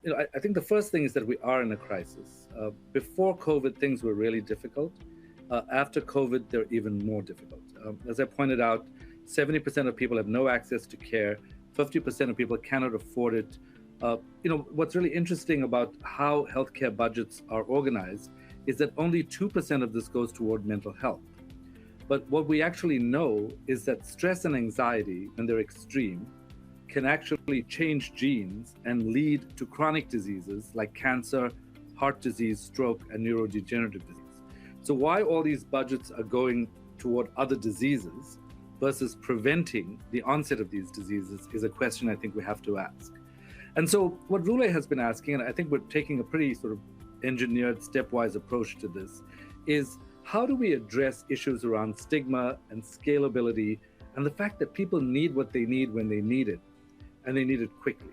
I think the first thing is that we are in a crisis. Before COVID, things were really difficult. After COVID, they're even more difficult. As I pointed out, 70% of people have no access to care. 50% of people cannot afford it. What's really interesting about how healthcare budgets are organized is that only 2% of this goes toward mental health. But what we actually know is that stress and anxiety, when they're extreme, can actually change genes and lead to chronic diseases like cancer, heart disease, stroke, and neurodegenerative disease. So why all these budgets are going toward other diseases versus preventing the onset of these diseases is a question I think we have to ask. And so what Reulay has been asking, and I think we're taking a pretty sort of engineered stepwise approach to this, is how do we address issues around stigma and scalability and the fact that people need what they need when they need it, and they need it quickly.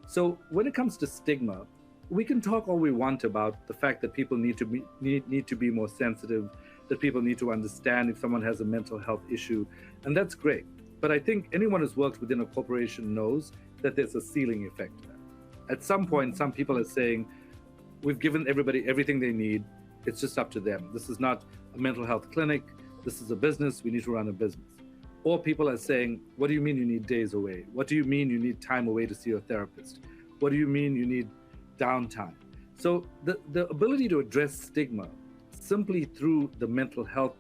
So when it comes to stigma, we can talk all we want about the fact that people need to be more sensitive, that people need to understand if someone has a mental health issue, and that's great. But I think anyone who's worked within a corporation knows that there's a ceiling effect there. At some point, some people are saying, we've given everybody everything they need, it's just up to them. This is not a mental health clinic, this is a business, we need to run a business. Or people are saying, what do you mean you need days away? What do you mean you need time away to see your therapist? What do you mean you need downtime? So the ability to address stigma simply through the mental health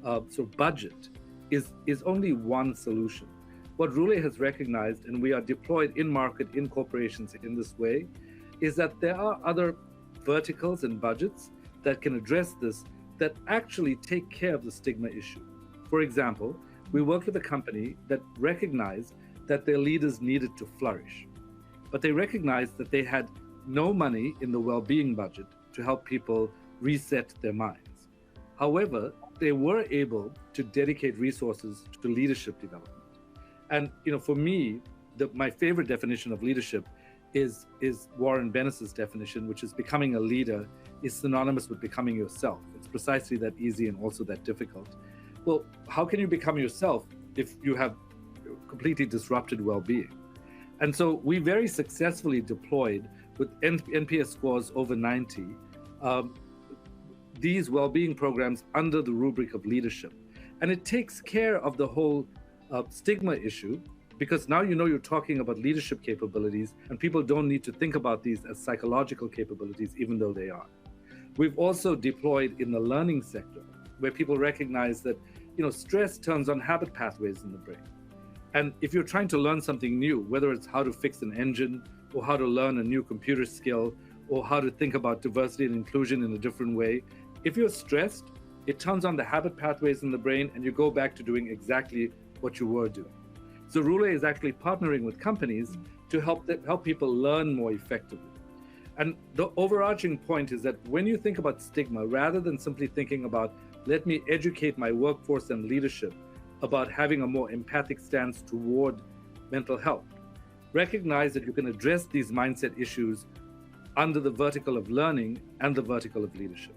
sort of budget is only one solution. What Reulay has recognized, and we are deployed in market, in corporations in this way, is that there are other verticals and budgets that can address this, that actually take care of the stigma issue. For example, we worked with a company that recognized that their leaders needed to flourish, but they recognized that they had no money in the well-being budget to help people reset their minds. However, they were able to dedicate resources to leadership development. And for me, my favorite definition of leadership is Warren Bennis's definition, which is becoming a leader is synonymous with becoming yourself. It's precisely that easy and also that difficult. Well, how can you become yourself if you have completely disrupted well-being? And so we very successfully deployed with NPS scores over 90, these well-being programs under the rubric of leadership. And it takes care of the whole stigma issue, because now you're talking about leadership capabilities, and people don't need to think about these as psychological capabilities, even though they are. We've also deployed in the learning sector, where people recognize that stress turns on habit pathways in the brain. And if you're trying to learn something new, whether it's how to fix an engine or how to learn a new computer skill or how to think about diversity and inclusion in a different way, if you're stressed, it turns on the habit pathways in the brain and you go back to doing exactly what you were doing. So Reulay is actually partnering with companies to help people learn more effectively. And the overarching point is that when you think about stigma, rather than simply thinking about, let me educate my workforce and leadership about having a more empathic stance toward mental health, recognize that you can address these mindset issues under the vertical of learning and the vertical of leadership.